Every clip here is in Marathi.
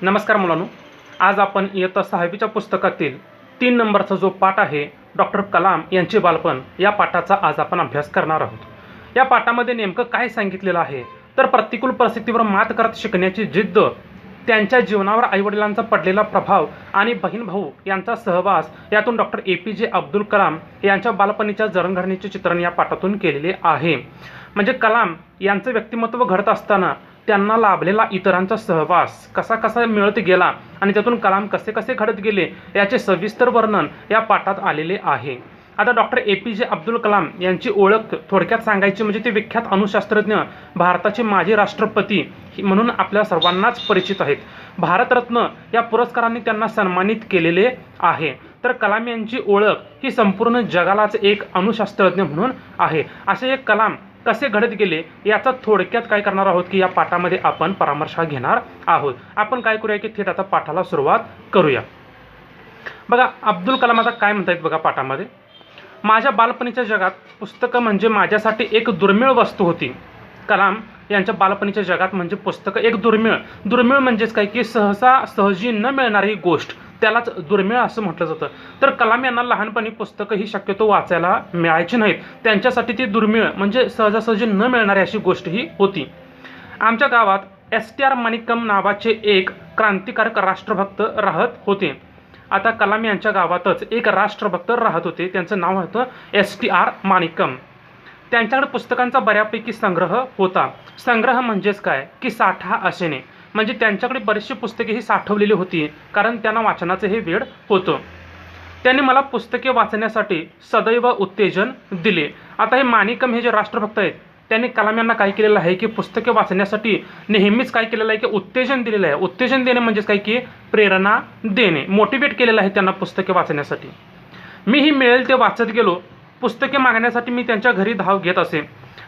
नमस्कार मुलांनो, आज आपण इयत्ता 6वीच्या पुस्तकातील 3 नंबरचा जो पाठ आहे डॉक्टर कलाम यांचे बालपण या पाठाचा आज आपण अभ्यास करणार आहोत। या पाठामध्ये नेमकं काय सांगितलेलं आहे तर प्रतिकूल परिस्थितीवर मात करत शिकण्याची जिद्द, त्यांच्या जीवनावर आईवडिलांचा पडलेला प्रभाव आणि बहीण भाऊ यांचा सहवास यातून डॉक्टर APJ अब्दुल कलाम यांच्या बालपणीच्या जडणघडणीचे चित्रण या पाठातून केलेले आहे। म्हणजे कलाम यांचं व्यक्तिमत्व घडत असताना त्यांना लाभलेला इतरांचा सहवास कसा कसा मिळत गेला आणि त्यातून कलाम कसे कसे घडत गेले याचे सविस्तर वर्णन या पाठात आलेले आहे। आता डॉक्टर APJ अब्दुल कलाम यांची ओळख थोडक्यात सांगायची म्हणजे ते विख्यात अणुशास्त्रज्ञ, भारताचे माजी राष्ट्रपती म्हणून आपल्या सर्वांनाच परिचित आहेत। भारतरत्न या पुरस्कारांनी त्यांना सन्मानित केलेले आहे। तर कलाम यांची ओळख ही संपूर्ण जगालाच एक अणुशास्त्रज्ञ म्हणून आहे। असे एक कलाम कसे घडत गेले याचा थोडक्यात काय करणार आहोत की या पाठामध्ये आपण परामर्श घेणार आहोत। आपण काय करूया की थेट आता पाठाला सुरुवात करूया। बघा, अब्दुल कलाम आता काय म्हणतात बघा पाठामध्ये, माझ्या बालपणीच्या जगात पुस्तकं म्हणजे माझ्यासाठी एक दुर्मिळ वस्तू होती। कलाम यांच्या बालपणीच्या जगात म्हणजे पुस्तकं एक दुर्मिळ म्हणजेच काय की सहजी न मिळणारी गोष्ट, त्यालाच दुर्मिळ असं म्हटलं जातं। तर कलाम यांना लहानपणी पुस्तकं ही शक्यतो वाचायला मिळायची नाहीत, त्यांच्यासाठी ती दुर्मिळ म्हणजे सहजासहजी न मिळणारी अशी गोष्ट ही होती। आमच्या गावात STR माणिक्कम नावाचे एक क्रांतिकारक राष्ट्रभक्त राहत होते। आता कलाम यांच्या गावातच एक राष्ट्रभक्त राहत होते, त्यांचं नाव होतं STR माणिक्कम। त्यांच्याकडे पुस्तकांचा बऱ्यापैकी संग्रह होता। संग्रह म्हणजेच काय की साठा असेने, म्हणजे त्यांच्याकडे बरीचशी पुस्तके ही साठवलेली होती, कारण त्यांना वाचनाचं हे वेड होतं। त्यांनी मला पुस्तके वाचण्यासाठी सदैव उत्तेजन दिले। आता हे माणिक्कम हे जे राष्ट्रभक्त आहेत त्यांनी कलाम यांना काय केलेलं आहे की पुस्तके वाचण्यासाठी नेहमीच काय केलेलं आहे की उत्तेजन दिलेलं आहे। उत्तेजन देणे म्हणजेच काय की प्रेरणा देणे, मोटिवेट केलेलं आहे त्यांना पुस्तके वाचण्यासाठी। मीही मिळेल ते वाचत गेलो। पुस्तके मागण्यासाठी मी त्यांच्या घरी धाव घेत असे।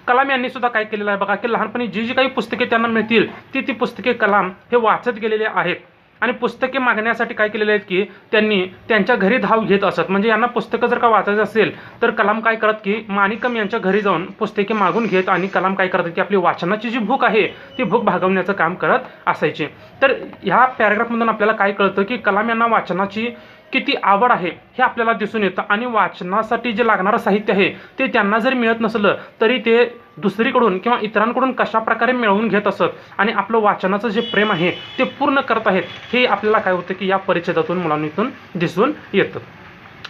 कलाम यांनी सुद्धा काय केलेलं आहे बघा की लहानपणी जी जी काही पुस्तके त्यांना मिळतील ती पुस्तके कलाम हे वाचत गेलेले आहेत आणि पुस्तके मागण्यासाठी काय केलेले आहेत की त्यांनी त्यांच्या घरी धाव घेत असत। म्हणजे यांना पुस्तकं जर का वाचायचं असेल तर कलाम काय करत की माणिक्कम यांच्या घरी जाऊन पुस्तके मागून घेत आणि कलाम काय करतात की आपली वाचनाची जी भूक आहे ती भूक भागवण्याचं काम करत असायचे। तर ह्या पॅराग्राफमधून आपल्याला काय कळतं की कलाम यांना वाचनाची किती आवड आहे हे आपल्याला दिसून येतं आणि वाचनासाठी जे लागणारं साहित्य आहे ते त्यांना जरी मिळत नसलं तरी ते दुसरीकडून किंवा इतरांकडून कशा प्रकारे मिळवून घेत असत आणि आपलं वाचनाचं जे प्रेम आहे ते पूर्ण करत आहेत हे आपल्याला काय होतं की या परिच्छेदातून मुलांनीतून दिसून येतं।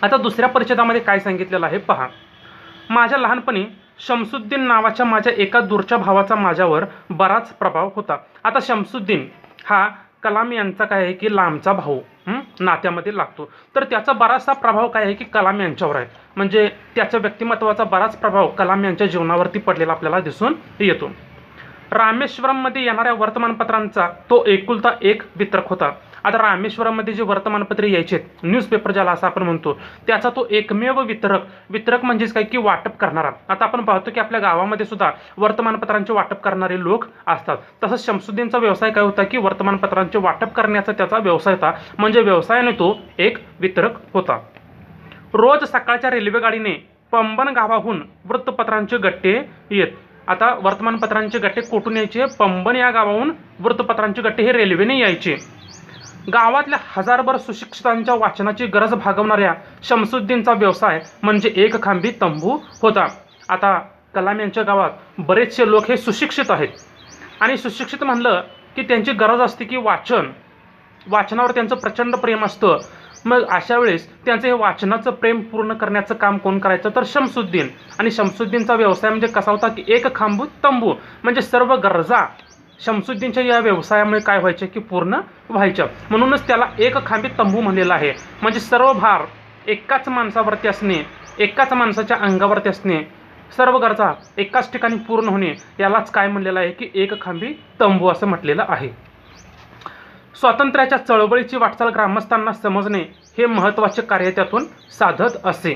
आता दुसऱ्या परिच्छेदामध्ये काय सांगितलेलं आहे पहा, माझ्या लहानपणी शमसुद्दीन नावाच्या माझ्या एका दूरच्या भावाचा माझ्यावर बराच प्रभाव होता। आता शमसुद्दीन हा कलाम यांचा काय आहे की लांबचा भाऊ नात्यामध्ये लागतो, तर त्याचा बराचसा प्रभाव काय आहे की कलाम यांच्यावर आहे। म्हणजे त्याच्या व्यक्तिमत्वाचा बराच प्रभाव कलाम यांच्या जीवनावरती पडलेला आपल्याला दिसून येतो। रामेश्वरममध्ये येणाऱ्या वर्तमानपत्रांचा तो एकुलता एक वितरक होता। आता रामेश्वरममध्ये जे वर्तमानपत्रे यायचे, न्यूजपेपर ज्याला असं आपण म्हणतो, त्याचा तो एकमेव वितरक म्हणजेच काय की वाटप करणारा। आता आपण पाहतो की आपल्या गावामध्ये सुद्धा वर्तमानपत्रांचे वाटप करणारे लोक असतात। तसंच शमसुद्दीनचा व्यवसाय काय होता की वर्तमानपत्रांचे वाटप करण्याचा त्याचा व्यवसाय होता, म्हणजे व्यवसायाने तो एक वितरक होता। रोज सकाळच्या रेल्वेगाडीने पंबन गावाहून वृत्तपत्रांचे गट्टे येत। आता वर्तमानपत्रांचे गट्टे कुठून यायचे? पंबन या गावाहून वृत्तपत्रांचे गट्टे हे रेल्वेने यायचे। गावातल्या हजारभर सुशिक्षितांच्या वाचनाची गरज भागवणाऱ्या शमसुद्दीनचा व्यवसाय म्हणजे एक खांबी तंबू होता। आता कलाम यांच्या गावात बरेचसे लोक हे सुशिक्षित आहेत आणि सुशिक्षित म्हणलं की त्यांची गरज असते की वाचनावर त्यांचं प्रचंड प्रेम असतं। मग अशा वेळेस त्यांचं हे वाचनाचं प्रेम पूर्ण करण्याचं काम कोण करायचं तर शमसुद्दीन। आणि शमसुद्दीनचा व्यवसाय म्हणजे कसा होता की एक खांबू तंबू, म्हणजे सर्व गरजा शमसुद्दीनच्या या व्यवसायामुळे काय व्हायचे की पूर्ण व्हायच्या, म्हणूनच त्याला एक खांबी तंबू म्हणलेला आहे। म्हणजे सर्व भार एकाच माणसावरती असणे, एकाच माणसाच्या अंगावरती असणे, सर्व गरजा एकाच ठिकाणी पूर्ण होणे, यालाच काय म्हणलेलं आहे की एक खांबी तंबू असं म्हटलेलं आहे। स्वातंत्र्याच्या चळवळीची वाटचाल ग्रामस्थांना समजणे हे महत्त्वाचे कार्य त्यातून साधत असे।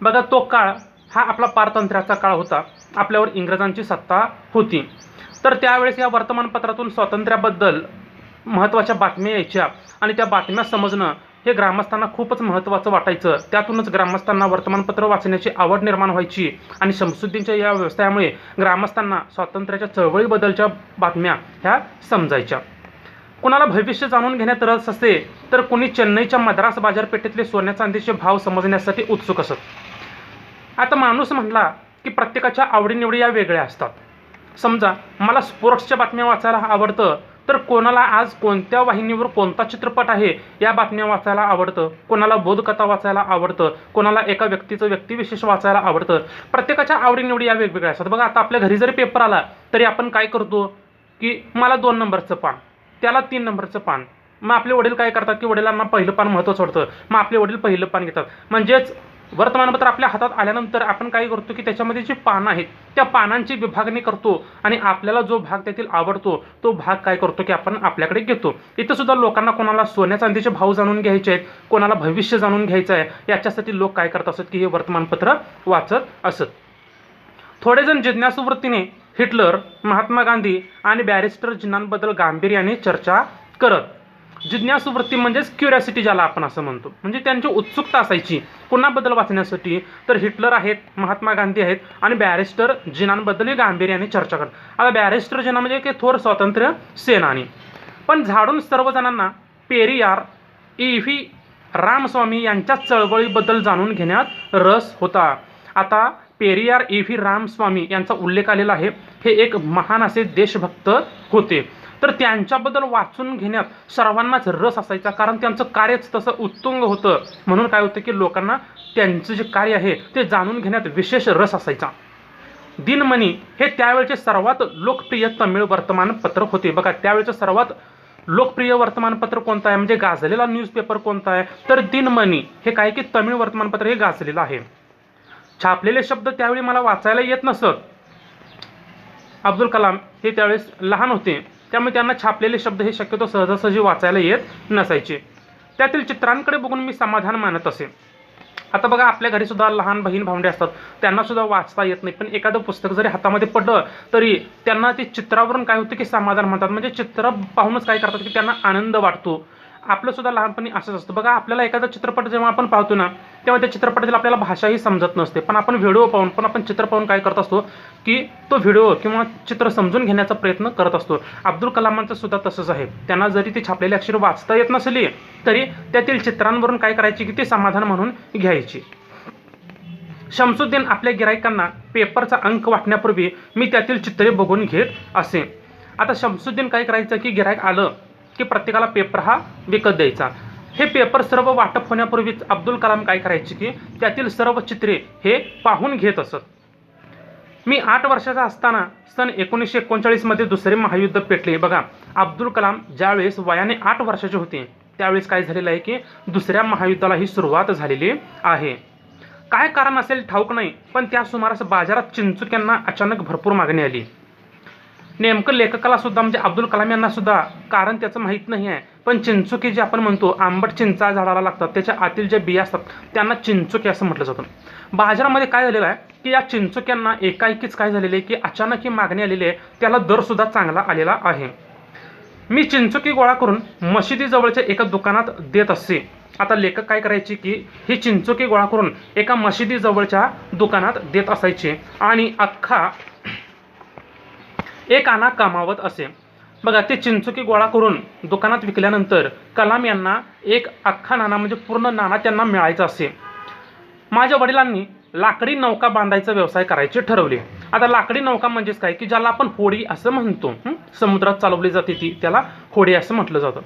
बघा, तो काळ हा आपला पारतंत्र्याचा काळ होता, आपल्यावर इंग्रजांची सत्ता होती। तर त्यावेळेस या वर्तमानपत्रातून स्वातंत्र्याबद्दल महत्त्वाच्या बातम्या यायच्या आणि त्या बातम्या समजणं हे ग्रामस्थांना खूपच महत्त्वाचं वाटायचं। त्यातूनच ग्रामस्थांना वर्तमानपत्र वाचण्याची आवड निर्माण व्हायची आणि शमसुद्दीनच्या या व्यवसायामुळे ग्रामस्थांना स्वातंत्र्याच्या चळवळीबद्दलच्या बातम्या ह्या समजायच्या। कोणाला भविष्य जाणून घेण्यात रस असते, तर कोणी चेन्नईच्या मद्रास बाजारपेठेतले सोन्या चांदीचे भाव समजण्यासाठी उत्सुक असत. आता माणूस म्हणला की प्रत्येकाच्या आवडीनिवडी या वेगळ्या असतात. समजा मला स्पोर्ट्सच्या बातम्या वाचायला आवडतं, तर कोणाला आज कोणत्या वाहिनीवर कोणता चित्रपट आहे या बातम्या वाचायला आवडतं, कोणाला बोधकथा वाचायला आवडतं, कोणाला एका व्यक्तीचं व्यक्तिविशेष वाचायला आवडतं. प्रत्येकाच्या आवडीनिवडी या वेगवेगळ्या असतात. बघा, आता आपल्या घरी जरी पेपर आला तरी आपण काय करतो की मला 2 नंबरचं पान, त्याला 3 नंबरचं पान. मग आपले वडील काय करतात की वडिलांना पहिलं पान महत्त्वाचं वाटतं, मग आपले वडील पहिलं पान घेतात. म्हणजेच वर्तमानपत्र आपल्या हातात आल्यानंतर आपण काय करतो की त्याच्यामध्ये जी पानं आहेत त्या पानांची विभागणी करतो आणि आपल्याला जो भाग त्यातील आवडतो तो भाग काय करतो की आपण आपल्याकडे घेतो. इथं सुद्धा लोकांना कोणाला सोन्या चांदीचे भाव जाणून घ्यायचे आहेत, कोणाला भविष्य जाणून घ्यायचं आहे, याच्यासाठी लोक काय करत असत की हे वर्तमानपत्र वाचत असत. थोडेजण जिज्ञासू वृत्तीने हिटलर, महात्मा गांधी आणि बॅरिस्टर जिनांबद्दल गांभीर्याने चर्चा करत. जिज्ञासू वृत्ती म्हणजेच क्युरियासिटी ज्याला आपण असं म्हणतो, म्हणजे त्यांची उत्सुकता असायची कुणाबद्दल वाचण्यासाठी, तर हिटलर आहेत, महात्मा गांधी आहेत आणि बॅरिस्टर जिनांबद्दलही गांभीर्याने चर्चा करत. आता बॅरिस्टर जिना म्हणजे की थोर स्वातंत्र्य सेनानी. पण झाडून सर्वजणांना पेरियार, ई.व्ही. रामस्वामी यांच्या चळवळीबद्दल जाणून घेण्यात रस होता. आता पेरियार ई.व्ही. रामस्वामी यांचा उल्लेख आलेला आहे. हे एक महान असे देशभक्त होते, तर त्यांच्याबद्दल वाचून घेण्यात सर्वांनाच रस असायचा, कारण त्यांचं कार्यच तसं उत्तुंग होतं. म्हणून काय होतं की लोकांना त्यांचं जे कार्य आहे ते जाणून घेण्यात विशेष रस असायचा. दिनमणी हे त्यावेळचे सर्वात लोकप्रिय तमिळ वर्तमानपत्र होते. बघा, त्यावेळचं सर्वात लोकप्रिय वर्तमानपत्र कोणतं आहे, म्हणजे गाजलेला न्यूजपेपर कोणता आहे, तर दिनमणी हे काय की तमिळ वर्तमानपत्र हे गाजलेलं आहे. छापलेले शब्द त्यावेळी मला वाचायला येत नसत. अब्दुल कलाम हे त्यावेळेस लहान होते, त्यामुळे त्यांना छापलेले शब्द हे शक्यतो सहजासहजी वाचायला येत नसायचे. त्यातील चित्रांकडे बघून मी समाधान मानत असे. आता बघा, आपल्या घरी सुद्धा लहान बहीण भावंडे असतात, त्यांना सुद्धा वाचता येत नाही, पण एखादं पुस्तक जरी हातामध्ये पडलं तरी त्यांना ते चित्रावरून काय होतं की समाधान म्हणतात. म्हणजे चित्र पाहूनच काय करतात की त्यांना आनंद वाटतो. आपलं सुद्धा लहानपणी असंच असतं. बघा, आपल्याला एखादा चित्रपट जेव्हा आपण पाहतो ना, तेव्हा त्या चित्रपटातील आपल्याला भाषाही समजत नसते, पण आपण व्हिडिओ पाहून, पण आपण चित्र पाहून काय करत असतो की तो व्हिडिओ किंवा चित्र समजून घेण्याचा प्रयत्न करत असतो. अब्दुल कलामांचं सुद्धा तसंच आहे. त्यांना जरी ती छापलेली अक्षर वाचता येत नसली तरी त्यातील चित्रांवरून काय करायची की ते समाधान म्हणून घ्यायची. शमसुद्दीन आपल्या गिरायकांना पेपरचा अंक वाटण्यापूर्वी मी त्यातील चित्रे बघून घेत असे. आता शमसुद्दीन काय करायचं की गिरायक आलं की प्रत्येकाला पेपर हा विकत द्यायचा. हे पेपर सर्व वाटप होण्यापूर्वीच अब्दुल कलाम काय करायचे की त्यातील सर्व चित्रे हे पाहून घेत असत. मी 8 वर्षाचा असताना सन 1939 मध्ये दुसरे महायुद्ध पेटले. बघा, अब्दुल कलाम ज्यावेळेस वयाने 8 वर्षाचे होते त्यावेळेस काय झालेलं आहे की दुसऱ्या महायुद्धाला ही सुरुवात झालेली आहे. काय कारण असेल ठाऊक नाही, पण त्या सुमारास बाजारात चिंचुक्यांना अचानक भरपूर मागणी आली. नेमकं लेखकाला सुद्धा म्हणजे अब्दुल कलाम यांना सुद्धा कारण त्याचं माहीत नाही आहे, पण चिंचुके जे आपण म्हणतो आंबट चिंचा झाडाला लागतात, त्याच्या आतील जे बिया असतात त्यांना चिंचुके असं म्हटलं जातं. बाजारामध्ये काय झालेलं आहे की या चिंचुक्यांना एकाएकीच काय झालेलं आहे की अचानक ही मागणी आलेली आहे, त्याला दर सुद्धा चांगला आलेला आहे. मी चिंचुकी गोळा करून मशिदीजवळच्या एका दुकानात देत असे. आता लेखक काय करायचे की ही चिंचुकी गोळा करून एका मशिदीजवळच्या दुकानात देत असायचे आणि अख्खा एक आणा कमावत असे. बघा, ते चिंचुकी गोळा करून दुकानात विकल्यानंतर कलाम यांना एक अख्खा नाणा म्हणजे पूर्ण नाणा त्यांना मिळायचा असे. माझ्या वडिलांनी लाकडी नौका बांधायचा व्यवसाय करायचे ठरवले. आता लाकडी नौका म्हणजेच काय की ज्याला आपण होडी असं म्हणतो, समुद्रात चालवली जाते ती, त्याला होडी असं म्हटलं जातं.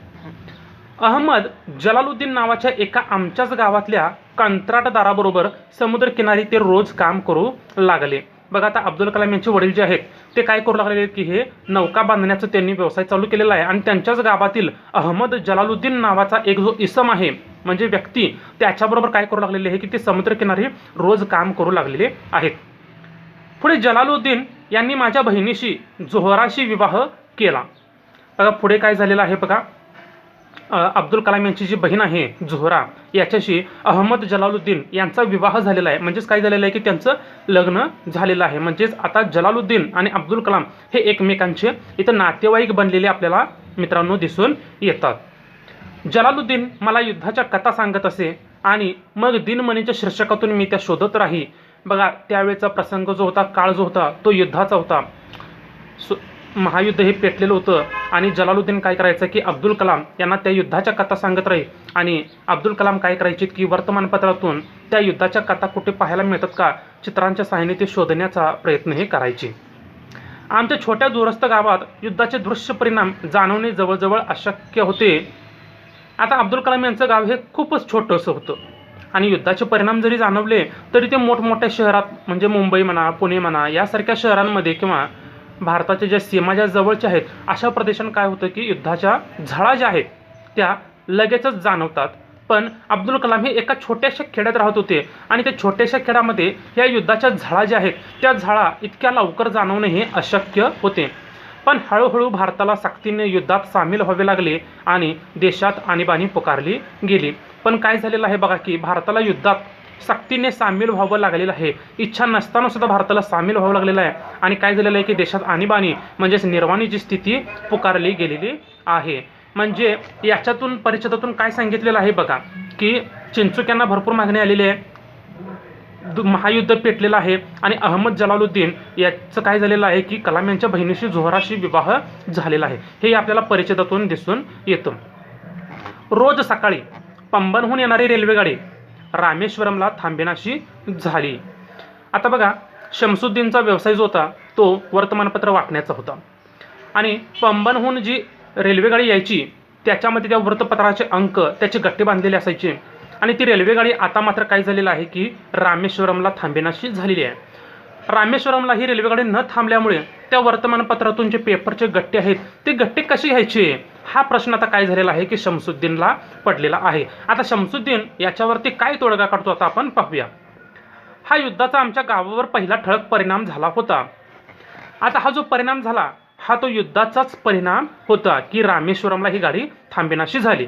अहमद जलालुद्दीन नावाच्या एका आमच्याच गावातल्या कंत्राटदाराबरोबर समुद्रकिनारी ते रोज काम करू लागले. बघा, आता अब्दुल कलाम यांचे वडील जे आहेत ते काय करू लागलेले की हे नौका बांधण्याचं त्यांनी व्यवसाय चालू केलेला आहे आणि त्यांच्याच गावातील अहमद जलालुद्दीन नावाचा एक जो इसम आहे म्हणजे व्यक्ती, त्याच्याबरोबर काय करू लागलेले आहे की ते समुद्रकिनारी रोज काम करू लागलेले आहेत. पुढे जलालुद्दीन यांनी माझ्या बहिणीशी जोहराशी विवाह केला. बघा, पुढे काय झालेलं आहे बघा, अब्दुल कलाम यांची जी बहीण आहे जोहरा, याच्याशी अहमद जलालुद्दीन यांचा विवाह झालेला आहे. म्हणजेच काय झालेलं आहे की त्यांचं लग्न झालेलं आहे. म्हणजेच आता जलालुद्दीन आणि अब्दुल कलाम हे एकमेकांचे इथं नातेवाईक बनलेले आपल्याला मित्रांनो दिसून येतात. जलालुद्दीन मला युद्धाच्या कथा सांगत असे आणि मग दिनमणीच्या शीर्षकातून मी त्या शोधत राही. बघा, त्यावेळेचा प्रसंग जो होता, काळ जो होता तो युद्धाचा होता. महायुद्ध हे पेटलेलं होतं आणि जलालुद्दीन काय करायचं की अब्दुल कलाम यांना त्या युद्धाच्या कथा सांगत राहील आणि अब्दुल कलाम काय करायचे की वर्तमानपत्रातून त्या युद्धाच्या कथा कुठे पाहायला मिळतात का चित्रांच्या सहाय्याने ते शोधण्याचा प्रयत्नही करायचे. आमच्या छोट्या दूरस्थ गावात युद्धाचे दृश्य परिणाम जाणवणे जवळजवळ अशक्य होते. आता अब्दुल कलाम यांचं गाव हे खूपच छोटंसं होतं आणि युद्धाचे परिणाम जरी जाणवले तरी ते मोठमोठ्या शहरात म्हणजे मुंबई म्हणा, पुणे म्हणा यासारख्या शहरांमध्ये किंवा भारताच्या ज्या सीमा ज्या जवळच्या आहेत अशा प्रदेशात काय होतं की युद्धाच्या झळा ज्या आहेत त्या लगेचच जाणवतात. पण अब्दुल कलाम हे एका छोट्याशा खेड्यात राहत होते आणि त्या छोट्याशा खेड्यामध्ये या युद्धाच्या झळा ज्या आहेत त्या झळा इतक्या लवकर जाणवणे हे अशक्य होते. पण हळूहळू भारताला सक्तीने युद्धात सामील व्हावे लागले आणि देशात आणीबाणी पुकारली गेली. पण काय झालेलं आहे बघा की भारताला युद्धात सक्तीने सामील व्हावं लागलेलं आहे. इच्छा नसताना सुद्धा भारताला सामील व्हावं लागलेलं आहे आणि काय झालेलं आहे की देशात आणीबाणी म्हणजेच निर्वाणीची स्थिती पुकारली गेलेली आहे. म्हणजे याच्यातून परिषदेतून काय सांगितलेलं आहे बघा की चिंचुक्यांना भरपूर मागणी आलेली आहे, महायुद्ध पेटलेलं आहे आणि अहमद जलालुद्दीन याचं काय झालेलं आहे की कलाम यांच्या बहिणीशी जोहराशी विवाह झालेला आहे. हे आपल्याला परिषदेतून दिसून येतं. रोज सकाळी पंबनहून येणारी रेल्वेगाडी रामेश्वरमला थांबेनाशी झाली. आता बघा शमसुद्दीनचा व्यवसाय जो होता तो वर्तमानपत्र वाटण्याचा होता आणि पंबनहून जी रेल्वेगाडी यायची त्याच्यामध्ये त्या वृत्तपत्राचे अंक त्याचे गट्टे बांधलेले असायचे आणि ती रेल्वेगाडी आता मात्र काय झालेलं आहे की रामेश्वरमला थांबेनाशी झालेली आहे. रामेश्वरमला ही रेल्वेगाडी न थांबल्यामुळे त्या वर्तमानपत्रातून जे पेपरचे गट्टे आहेत ते गट्टे कसे घ्यायचे हा प्रश्न आता काय झालेला आहे की शमसुद्दीनला पडलेला आहे. आता शमसुद्दीन याच्यावरती काय तोडगा काढतो आता आपण पाहूया. हा युद्धाचा आमच्या गावावर पहिला ठळक परिणाम झाला होता. आता हा जो परिणाम झाला हा तो युद्धाचाच परिणाम होता की रामेश्वरमला ही गाडी थांबेनाशी झाली.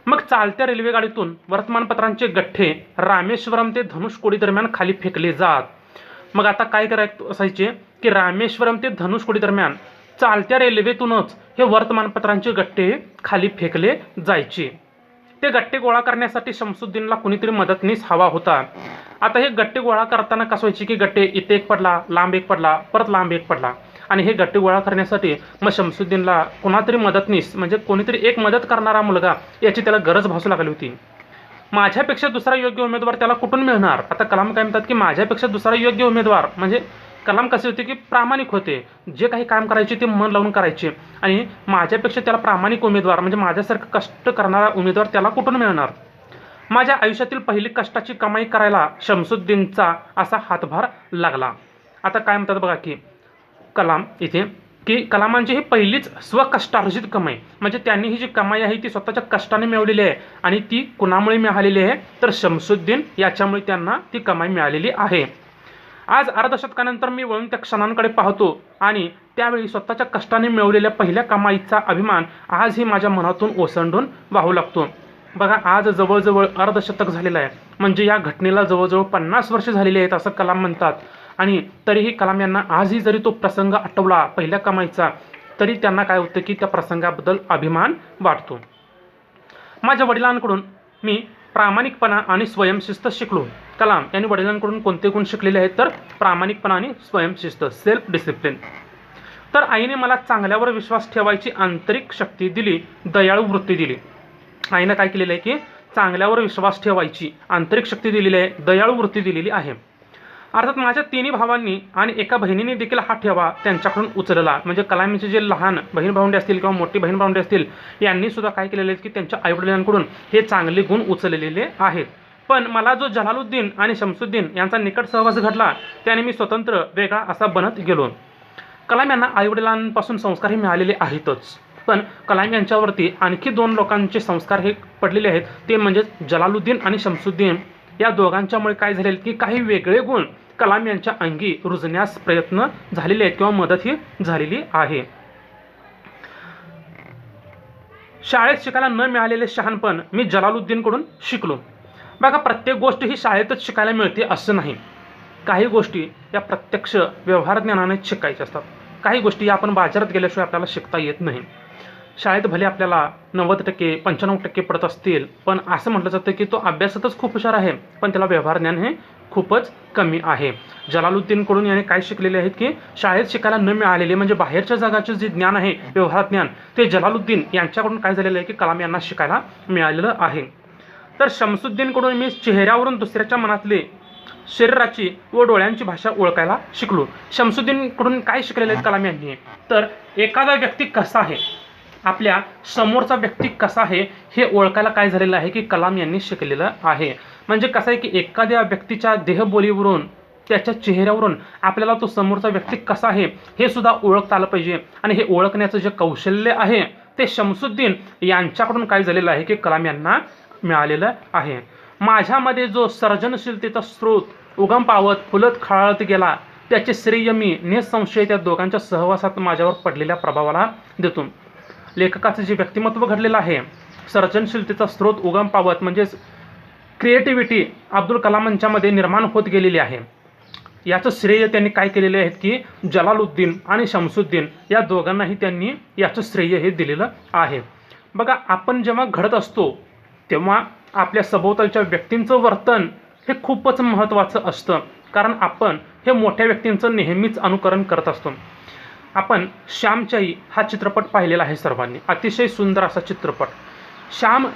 मग चालत्या रेल्वेगाडीतून वर्तमानपत्रांचे गठ्ठे रामेश्वरम ते धनुषकोडी दरम्यान खाली फेकले जात. मग आता काय करायचं असायचे की रामेश्वरम ते धनुषकोडी दरम्यान चालत्या रेल्वेतूनच हे वर्तमानपत्रांचे गट्टे खाली फेकले जायचे. ते गट्टे गोळा करण्यासाठी शमसुद्दीनला कुणीतरी मदतनीस हवा होता. आता हे गट्टे गोळा करताना कसं व्हायचे की गट्टे इथे एक पडला, लांब एक पडला, परत लांब एक पडला आणि हे गट्टे गोळा करण्यासाठी मग शमसुद्दीनला कोणातरी मदतनीस म्हणजे कोणीतरी एक मदत करणारा मुलगा याची त्याला गरज भासू लागली होती. माझ्यापेक्षा दुसरा योग्य उमेदवार त्याला कुठून मिळणार. आता कलाम काय म्हणतात की माझ्यापेक्षा दुसरा योग्य उमेदवार म्हणजे कलाम कसे होते की प्रामाणिक होते, जे काही काम करायचे ते मन लावून करायचे आणि माझ्यापेक्षा त्याला प्रामाणिक उमेदवार म्हणजे माझ्यासारखं कष्ट करणारा उमेदवार त्याला कुठून मिळणार. माझ्या आयुष्यातील पहिली कष्टाची कमाई करायला शमसुद्दीनचा असा हातभार लागला. आता काय म्हणतात बघा की कलाम इथे की कलामांची ही पहिलीच स्वकष्टार्जित कमाई म्हणजे त्यांनी ही जी कमाई आहे ती स्वतःच्या कष्टाने मिळवलेली आहे आणि ती कुणामुळे मिळालेली आहे तर शमसुद्दीन याच्यामुळे त्यांना ती कमाई मिळालेली आहे. आज अर्धशतकानंतर मी वळून त्या क्षणांकडे पाहतो आणि त्यावेळी स्वतःच्या कष्टाने मिळवलेल्या पहिल्या कमाईचा अभिमान आजही माझ्या मनातून ओसंडून वाहू लागतो. बघा आज जवळजवळ अर्धशतक झालेलं आहे म्हणजे या घटनेला जवळजवळ 50 वर्ष झालेली आहेत असं कलाम म्हणतात आणि तरीही कलाम यांना आजही जरी तो प्रसंग आठवला पहिल्या कमाईचा तरी त्यांना काय होतं की त्या प्रसंगाबद्दल अभिमान वाटतो. माझ्या वडिलांकडून मी प्रामाणिकपणा आणि स्वयंशिस्त शिकलो. कलाम यांनी वडिलांकडून कोणते गुण शिकलेले आहेत तर प्रामाणिकपणा आणि स्वयंशिस्त सेल्फ डिसिप्लिन. तर आईने मला चांगल्यावर विश्वास ठेवायची आंतरिक शक्ती दिली, दयाळू वृत्ती दिली. आईनं काय केलेलं आहे की चांगल्यावर विश्वास ठेवायची आंतरिक शक्ती दिलेली आहे, दयाळू वृत्ती दिलेली आहे. अर्थात माझ्या तिन्ही भावांनी आणि एका बहिणीने देखील हा ठेवा त्यांच्याकडून उचलला. म्हणजे कलामचे जे लहान बहीण भावंडे असतील किंवा मोठी बहीण भावंडे असतील यांनी सुद्धा काय केलेले आहे की त्यांच्या आईवडिलांकडून हे चांगले गुण उचललेले आहेत. पण मला जो जलालुद्दीन आणि शमसुद्दीन यांचा निकट सहवास घडला त्याने मी स्वतंत्र वेगळा असा बनत गेलो. कलाम यांना आईवडिलांपासून संस्कार हे मिळालेले आहेतच पण कलाम यांच्यावरती आणखी 2 लोकांचे संस्कार हे पडलेले आहेत ते म्हणजे जलालुद्दीन आणि शमसुद्दीन. या दोघांच्यामुळे काय झालेलं की काही वेगळे गुण कलाम यांच्या अंगी रुजण्यास प्रयत्न झालेले आहेत किंवा मदत ही झालेली आहे. शाळेत शिकायला न मिळालेले शहाणपण मी जलालुद्दीनकडून शिकलो. बघा प्रत्येक गोष्ट ही शाळेतच शिकायला मिळते असं नाही. काही गोष्टी या प्रत्यक्ष व्यवहार ज्ञानानेच शिकायच्या असतात. काही गोष्टी या आपण बाजारात गेल्याशिवाय आपल्याला शिकता येत नाही. शाळेत भले आपल्याला 90% 95% पडत असतील पण असं म्हटलं जातं की तो अभ्यासातच खूप हुशार आहे पण त्याला व्यवहार ज्ञान हे खूपच कमी आहे. जलालुद्दीनकडून याने काय शिकलेले आहेत की शाळेत शिकायला न मिळालेले म्हणजे बाहेरच्या जगाचे जे ज्ञान आहे, व्यवहार ज्ञान, ते जलालुद्दीन यांच्याकडून काय झालेलं आहे की कलाम यांना शिकायला मिळालेलं आहे. तर शमसुद्दीनकडून मी चेहऱ्यावरून दुसऱ्याच्या मनातले, शरीराची व डोळ्यांची भाषा ओळखायला शिकलो. शमसुद्दीनकडून काय शिकलेले आहेत कलाम यांनी, तर एखादा व्यक्ती कसा आहे, आपल्या समोरचा व्यक्ती कसा आहे हे ओळखायला काय झालेलं आहे की कलाम यांनी शिकलेलं आहे. म्हणजे कसं आहे की एखाद्या व्यक्तीच्या देहबोलीवरून, त्याच्या चेहऱ्यावरून आपल्याला तो समोरचा व्यक्ती कसा आहे हे सुद्धा ओळखता आलं पाहिजे. आणि हे ओळखण्याचं जे कौशल्य आहे ते शमसुद्दीन यांच्याकडून काय झालेलं आहे की कलाम यांना मिळालेलं आहे. माझ्यामध्ये जो सर्जनशीलतेचा स्रोत उगम पावत फुलत खळाळत गेला, त्याचे श्रेय मी निसंशय त्या दोघांच्या सहवासात माझ्यावर पडलेल्या प्रभावाला देतो. लेखकाचं जे व्यक्तिमत्व घडलेलं आहे, सर्जनशीलतेचा स्रोत उगम पावत म्हणजेच क्रिएटिव्हिटी अब्दुल कलामांच्यामध्ये निर्माण होत गेलेली आहे. याचं श्रेय त्यांनी काय केलेले आहेत की जलालुद्दीन आणि शमसुद्दीन या दोघांनाही त्यांनी याचं श्रेय हे दिलेलं आहे. बघा, आपण जेव्हा घडत असतो तेव्हा आपल्या सभोवतालच्या व्यक्तींचं वर्तन हे खूपच महत्त्वाचं असतं. कारण आपण हे मोठ्या व्यक्तींचं नेहमीच अनुकरण करत असतो. आपण श्यामची हा चित्रपट पाहिलेला आहे सर्वांनी, अतिशय सुंदर असा चित्रपट. श्याम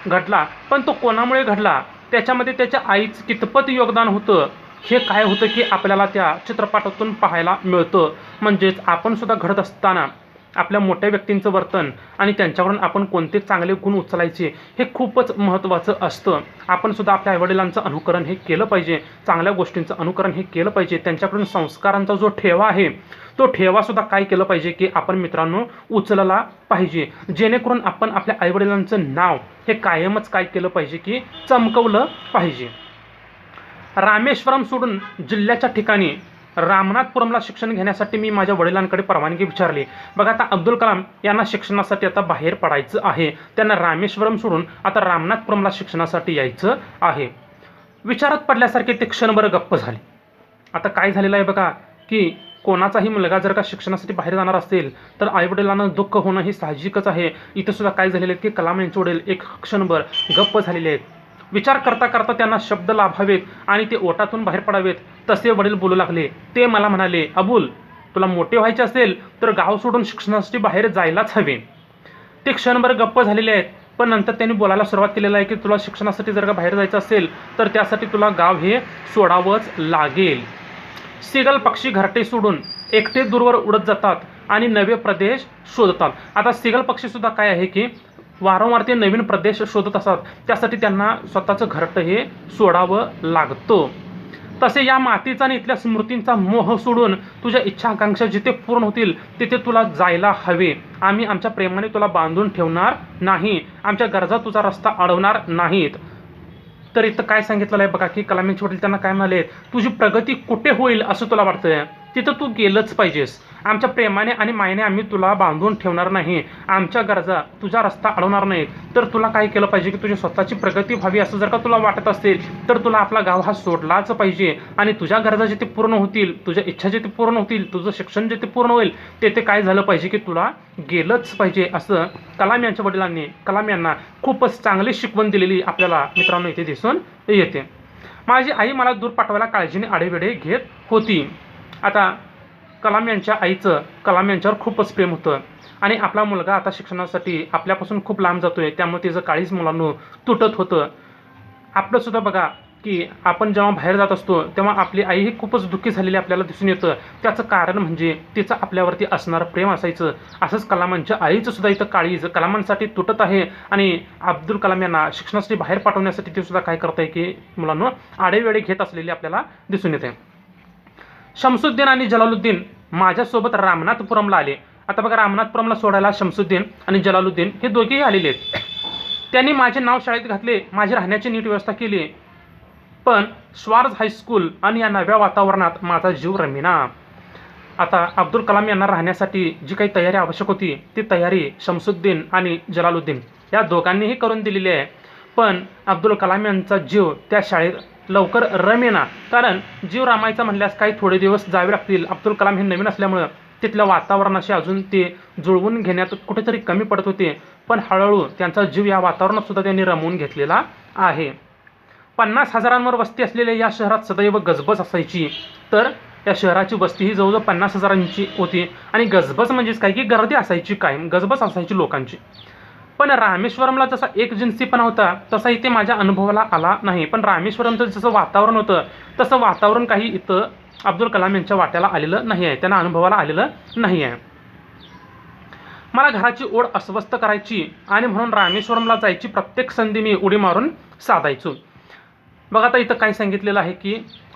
घडला पण तो कोणामुळे घडला, त्याच्यामध्ये त्याच्या आईचं कितपत योगदान होतं हे काय होतं की आपल्याला त्या चित्रपटातून पाहायला मिळतं. म्हणजेच आपण सुद्धा घडत असताना आपल्या मोठ्या व्यक्तींचं वर्तन आणि त्यांच्याकडून आपण कोणते चांगले गुण उचलायचे हे खूपच महत्त्वाचं असतं. आपण सुद्धा आपल्या आईवडिलांचं अनुकरण हे केलं पाहिजे, चांगल्या गोष्टींचं अनुकरण हे केलं पाहिजे. त्यांच्याकडून संस्कारांचा जो ठेवा आहे तो ठेवासुद्धा काय केलं पाहिजे की आपण मित्रांनो उचलला पाहिजे, जेणेकरून आपण आपल्या आईवडिलांचं नाव हे कायमच काय केलं पाहिजे की चमकवलं पाहिजे. रामेश्वरम सोडून जिल्ह्याच्या ठिकाणी रामनाथपुरमला शिक्षण घेण्यासाठी मी माझ्या वडिलांकडे परवानगी विचारली. बघा, आता अब्दुल कलाम यांना शिक्षणासाठी आता बाहेर पडायचं आहे. त्यांना रामेश्वरम सोडून आता रामनाथपुरमला शिक्षणासाठी यायचं आहे. विचारात पडल्यासारखे ते क्षणभर गप्प झाले. आता काय झालेलं आहे बघा की कोणाचाही मुलगा जर का शिक्षणासाठी बाहेर जाणार असेल तर आईवडिलांना दुःख होणं हे साहजिकच आहे. इथं सुद्धा काय झालेलं आहे की कलाम यांचे वडील एक क्षणभर गप्प झालेले आहेत. विचार करता करता त्यांना शब्द लाभावेत आणि ते ओटातून बाहेर पडावेत तसे वडील बोलू लागले. ते मला म्हणाले, अबुल, तुला मोठे व्हायचे असेल तर गाव सोडून शिक्षणासाठी बाहेर जायलाच हवे. ते क्षणभर गप्प झालेले आहेत, पण नंतर त्यांनी बोलायला सुरुवात केलेलं आहे की तुला शिक्षणासाठी जर का बाहेर जायचं असेल तर त्यासाठी तुला गाव हे सोडावंच लागेल. सिगल पक्षी घरटे सोडून एकटे दूरवर उडत जातात आणि नवे प्रदेश शोधतात. आता सिगल पक्षीसुद्धा काय आहे की वारंवार ते नवीन प्रदेश शोधत असतात, त्यासाठी त्यांना स्वतःचं घरटं हे सोडावं लागतं. तसे या मातीचा आणि इथल्या स्मृतींचा मोह सोडून तुझ्या इच्छा आकांक्षा जिथे पूर्ण होतील तिथे तुला जायला हवे. आम्ही आमच्या प्रेमाने तुला बांधून ठेवणार नाही, आमच्या गरजा तुझा रस्ता अडवणार नाहीत. तर इथं काय सांगितलेलं आहे बघा की कलामांचे वडील त्यांना काय म्हणाले, तुझी प्रगती कुठे होईल असं तुला वाटतंय तिथं तू गेलंच पाहिजेस. आमच्या प्रेमाने आणि मायेने आम्ही तुला बांधून ठेवणार नाही, आमच्या गरजा तुझा रस्ता अडवणार नाहीत. तर तुला काय केलं पाहिजे की तुझी स्वतःची प्रगती व्हावी असं जर का तुला वाटत असेल तर तुला आपला गाव हा सोडलाच पाहिजे. आणि तुझ्या गरजा जिथे पूर्ण होतील, तुझ्या इच्छा जिथे पूर्ण होतील, तुझं शिक्षण जिथे पूर्ण होईल तेथे काय झालं पाहिजे की तुला गेलंच पाहिजे. असं कलाम यांच्या वडिलांनी कलाम यांना खूपच चांगली शिकवण दिलेली आपल्याला मित्रांनो इथे दिसून येते. माझी आई मला दूर पाठवायला काळजीने आडेवेडे घेत होती. आता कलाम यांच्या आईचं कलाम यांच्यावर खूपच प्रेम होतं आणि आपला मुलगा आता शिक्षणासाठी आपल्यापासून खूप लांब जातोय, त्यामुळे तिचं काळीच मुलांना तुटत होतं. आपलंसुद्धा बघा की आपण जेव्हा बाहेर जात असतो तेव्हा आपली आई ही खूपच दुःखी झालेली आपल्याला दिसून येतं. त्याचं कारण म्हणजे तिचं आपल्यावरती असणारं प्रेम असायचं. असंच कलामांच्या आईचं सुद्धा इथं काळीज कलामांसाठी तुटत आहे आणि अब्दुल कलाम यांना शिक्षणासाठी बाहेर पाठवण्यासाठी ते सुद्धा काय करत आहे की मुलांना आडेवेडे घेत असलेली आपल्याला दिसून येते. शमसुद्दीन आणि जलालुद्दीन माझ्यासोबत रामनाथपुरमला आले. आता बघा, रामनाथपुरमला सोडायला शमसुद्दीन आणि जलालुद्दीन हे दोघेही आलेले आहेत. त्यांनी माझे नाव शाळेत घातले, माझी राहण्याची नीट व्यवस्था केली, पण स्वार्ज हायस्कूल आणि या नव्या वातावरणात माझा जीव रमेना. आता अब्दुल कलाम यांना राहण्यासाठी जी काही तयारी आवश्यक होती ती तयारी शमसुद्दीन आणि जलालुद्दीन या दोघांनीही करून दिलेली आहे. पण अब्दुल कलाम यांचा जीव त्या शाळेत लवकर रमेना. कारण जीव रामायचा म्हणल्यास काही थोडे दिवस जावे लागतील. अब्दुल कलाम हे नवीन असल्यामुळं तिथल्या वातावरणाशी अजून ते जुळवून घेण्यात कुठेतरी कमी पडत होते. पण हळूहळू त्यांचा जीव या वातावरणात सुद्धा त्यांनी रमवून घेतलेला आहे. 50,000 वस्ती असलेल्या या शहरात सदैव गजबज असायची. तर या शहराची वस्ती ही जवळजवळ 50,000 होती आणि गजबज म्हणजेच काय की गर्दी असायची, कायम गजबज असायची लोकांची. पण रामेश्वरमला जसा एकजिन्सीपणा होता तसा इथे माझ्या अनुभवाला आला नाही. पण रामेश्वरमचं जसं वातावरण होतं तसं वातावरण काही इथं अब्दुल कलाम यांच्या वाट्याला आलेलं नाही आहे, त्यांना अनुभवाला आलेलं नाही आहे. मला घराची ओढ अस्वस्थ करायची आणि म्हणून रामेश्वरमला जायची प्रत्येक संधी मी उडी मारून साधायचो. बघा आता इथं काय सांगितलेलं आहे की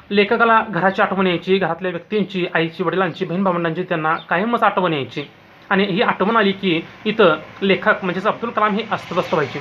लेखकाला घराची आठवण यायची, घरातल्या व्यक्तींची, आईची, वडिलांची, बहीण भावंडांची त्यांना कायमच आठवण यायची. आणि ही आठवण आली की इथं लेखक म्हणजेच अब्दुल कलाम हे अस्वस्थ व्हायचे.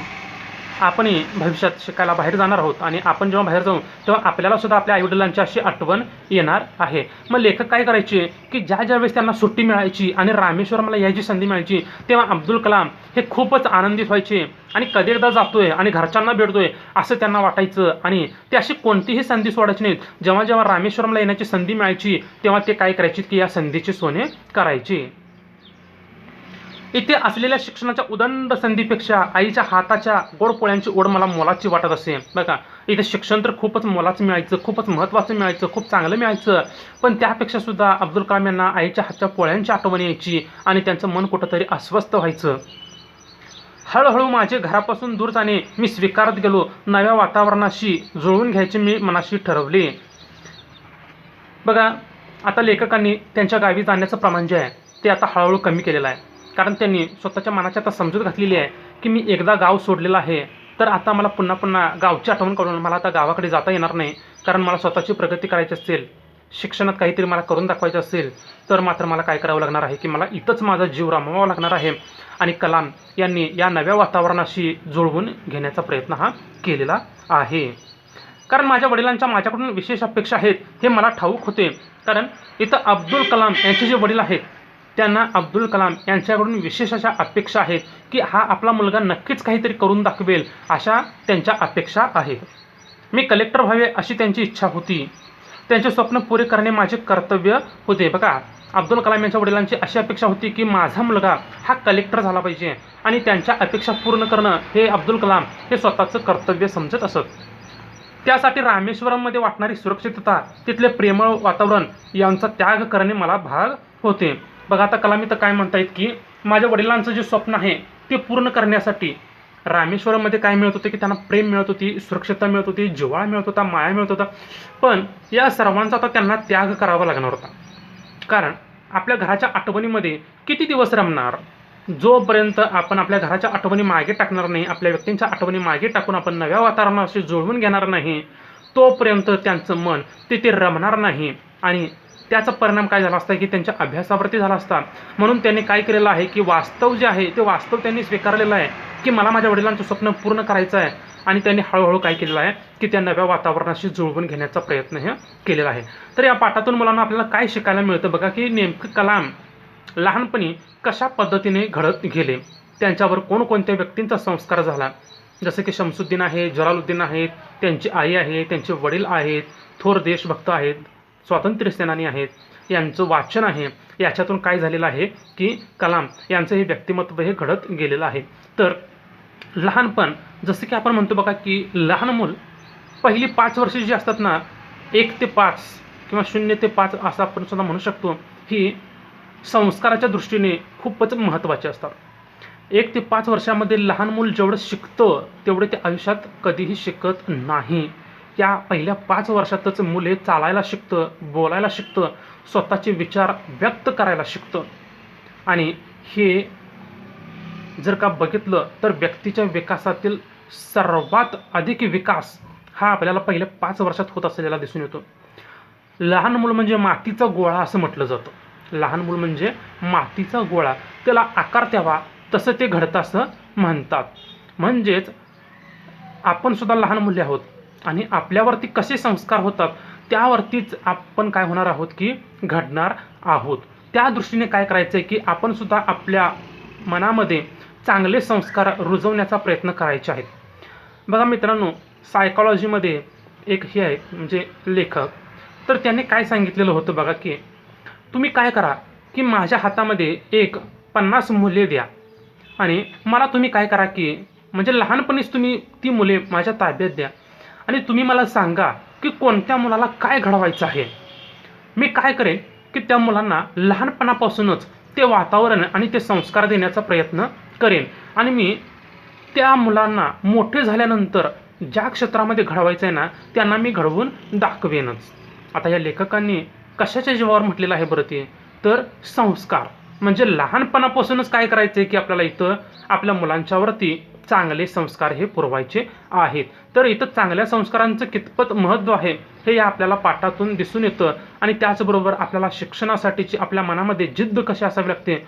आपणही भविष्यात शिकायला बाहेर जाणार आहोत आणि आपण जेव्हा बाहेर जाऊ तेव्हा आपल्याला सुद्धा आपल्या आईवडिलांची अशी आठवण येणार आहे. मग लेखक काय करायचे की ज्या वेळेस त्यांना सुट्टी मिळायची आणि रामेश्वरमला यायची संधी मिळायची तेव्हा अब्दुल कलाम हे खूपच आनंदित व्हायचे आणि कधी एकदा जातोय आणि घरच्यांना भेटतोय असं त्यांना वाटायचं. आणि ते अशी कोणतीही संधी सोडायची नाहीत. जेव्हा जेव्हा रामेश्वरमला येण्याची संधी मिळायची तेव्हा ते काय करायचे की या संधीचे सोने करायचे. इथे असलेल्या शिक्षणाच्या उदंड संधीपेक्षा आईच्या हाताच्या गोड पोळ्यांची ओढ मला मोलाची वाटत असे. बघा इथे शिक्षण तर खूपच मोलाचं मिळायचं, खूपच महत्त्वाचं मिळायचं, खूप चांगलं मिळायचं. पण त्यापेक्षा सुद्धा अब्दुल कलाम यांना आईच्या हातच्या पोळ्यांची आठवण यायची आणि त्यांचं मन कुठंतरी अस्वस्थ व्हायचं. हळूहळू माझे घरापासून दूर जाणे मी स्वीकारत गेलो. नव्या वातावरणाशी जुळवून घ्यायचे मी मनाशी ठरवले. बघा आता लेखकांनी त्यांच्या गावी जाण्याचं प्रमाण जे आहे ते आता हळूहळू कमी केलेलं आहे. कारण त्यांनी स्वतःच्या मनाची आता समजूत घातलेली आहे की मी एकदा गाव सोडलेलं आहे तर आता मला पुन्हा पुन्हा गावची आठवण करून मला आता गावाकडे जाता येणार नाही. कारण मला स्वतःची प्रगती करायची असेल, शिक्षणात काहीतरी मला करून दाखवायचं असेल तर मात्र मला काय करावं लागणार आहे की मला इथंच माझा जीव रमवावा लागणार आहे. आणि कलाम यांनी या नव्या वातावरणाशी जुळवून घेण्याचा प्रयत्न हा केलेला आहे. कारण माझ्या वडिलांच्या माझ्याकडून विशेष अपेक्षा आहेत हे मला ठाऊक होते. कारण इथं अब्दुल कलाम यांचे जे वडील आहेत त्यांना अब्दुल कलाम यांच्याकडून विशेष अशा अपेक्षा आहेत की हा आपला मुलगा नक्कीच काहीतरी करून दाखवेल, अशा त्यांच्या अपेक्षा आहेत. मी कलेक्टर व्हावे अशी त्यांची इच्छा होती. त्यांचे स्वप्न पुरे करणे माझे कर्तव्य होते. बघा अब्दुल कलाम यांच्या वडिलांची अशी अपेक्षा होती की माझा मुलगा हा कलेक्टर झाला पाहिजे आणि त्यांच्या अपेक्षा पूर्ण करणं हे अब्दुल कलाम हे स्वतःचं कर्तव्य समजत असत. त्यासाठी रामेश्वरममध्ये वाटणारी सुरक्षितता, तिथले प्रेमळ वातावरण यांचा त्याग करणे मला भाग होते. बघा आता कलाम इथं काय म्हणतायत की माझ्या वडिलांचं जे स्वप्न आहे ते पूर्ण करण्यासाठी रामेश्वरममध्ये काय मिळत होतं की त्यांना प्रेम मिळत होती, सुरक्षितता मिळत होती, जिव्हाळा मिळत होता, माया मिळत होता. पण या सर्वांचा आता त्यांना त्याग करावा लागणार होता. कारण आपल्या घराच्या आठवणीमध्ये किती दिवस रमणार? जोपर्यंत आपण आपल्या घराच्या आठवणी मागे टाकणार नाही, आपल्या व्यक्तींच्या आठवणी मागे टाकून आपण नव्या वातावरणाशी जुळवून घेणार नाही तोपर्यंत त्यांचं मन ते रमणार नाही. आणि त्याचा परिणाम काय झाला असता की त्यांच्या अभ्यासावरती झाला असता. म्हणून त्यांनी काय केलेलं आहे की वास्तव जे आहे ते वास्तव त्यांनी स्वीकारलेलं आहे की मला माझ्या वडिलांचं स्वप्न पूर्ण करायचं आहे. आणि त्यांनी हळूहळू काय केलेलं आहे की त्या नव्या वातावरणाशी जुळवून घेण्याचा प्रयत्न हे केलेला आहे. तर या पाठातून मुलांना आपल्याला काय शिकायला मिळतं बघा की नेमकं कलाम लहानपणी कशा पद्धतीने घडत गेले, त्यांच्यावर कोणकोणत्या व्यक्तींचा संस्कार झाला. जसं की शमसुद्दीन आहे, जलालुद्दीन आहेत, त्यांची आई आहे, त्यांचे वडील आहेत, थोर देशभक्त आहेत, स्वातंत्र्य सेनानी आहेत, यांचं वाचन आहे. याच्यातून काय झालेलं आहे की कलाम यांचं हे व्यक्तिमत्व हे घडत गेलेलं आहे. तर लहानपण जसं की आपण म्हणतो बघा की लहान मूल पहिली 5 वर्षे जी असतात ना, 1 ते 5 किंवा 0 ते 5 असं आपण सुद्धा म्हणू शकतो, ही संस्काराच्या दृष्टीने खूपच महत्त्वाचे असतात. 1 ते 5 वर्षामध्ये लहान मूल जेवढं शिकतं तेवढं ते आयुष्यात कधीही शिकत नाही. या पहिल्या 5 वर्षातच मूल हे चालायला शिकतं, बोलायला शिकतं, स्वतःचे विचार व्यक्त करायला शिकतं. आणि हे जर का बघितलं तर व्यक्तीच्या विकासातील सर्वात अधिक विकास हा आपल्याला पहिल्या 5 वर्षात होत असलेला दिसून येतो. लहान मूल म्हणजे मातीचा गोळा असं म्हटलं जातं. लहान मूल म्हणजे मातीचा गोळा, त्याला आकार द्यावा तसं ते घडतं असं म्हणतात. म्हणजेच आपण सुद्धा लहान मुले आहोत आणि आपल्यावरती कसे संस्कार होतात त्यावरतीच आपण काय होणार आहोत की घडणार आहोत. त्या दृष्टीने काय करायचं आहे की आपण सुद्धा आपल्या मनामध्ये चांगले संस्कार रुजवण्याचा प्रयत्न करायचे आहेत. बघा मित्रांनो, सायकॉलॉजीमध्ये एक हे आहे म्हणजे लेखक, तर त्यांनी काय सांगितलेलं होतं बघा की तुम्ही काय करा की माझ्या हातामध्ये एक 50 मुले द्या आणि मला तुम्ही काय करा की म्हणजे लहानपणीच तुम्ही ती मुले माझ्या ताब्यात द्या आणि तुम्ही मला सांगा की कोणत्या मुलाला काय घडवायचं आहे. मी काय करेन की त्या मुलांना लहानपणापासूनच ते वातावरण आणि ते संस्कार देण्याचा प्रयत्न करेन आणि मी त्या मुलांना मोठे झाल्यानंतर ज्या क्षेत्रामध्ये घडवायचं आहे ना त्यांना मी घडवून दाखवेनच. आता या लेखकांनी कशाच्या जीवावर म्हटलेलं आहे बरं ते, तर संस्कार म्हणजे लहानपणापासूनच काय करायचं आहे की आपल्याला इथं आपल्या मुलांच्यावरती चांगले संस्कार हे पुरवायचे आहेत. तर इथं चांगल्या संस्कारांचं कितपत महत्त्व आहे हे या आपल्याला पाठातून दिसून येतं आणि त्याचबरोबर आपल्याला शिक्षणासाठीची आपल्या मनामध्ये जिद्द कशी असावी लागते,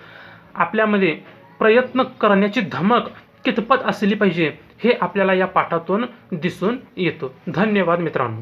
आपल्यामध्ये प्रयत्न करण्याची धमक कितपत असली पाहिजे हे आपल्याला या पाठातून दिसून येतं. धन्यवाद मित्रांनो.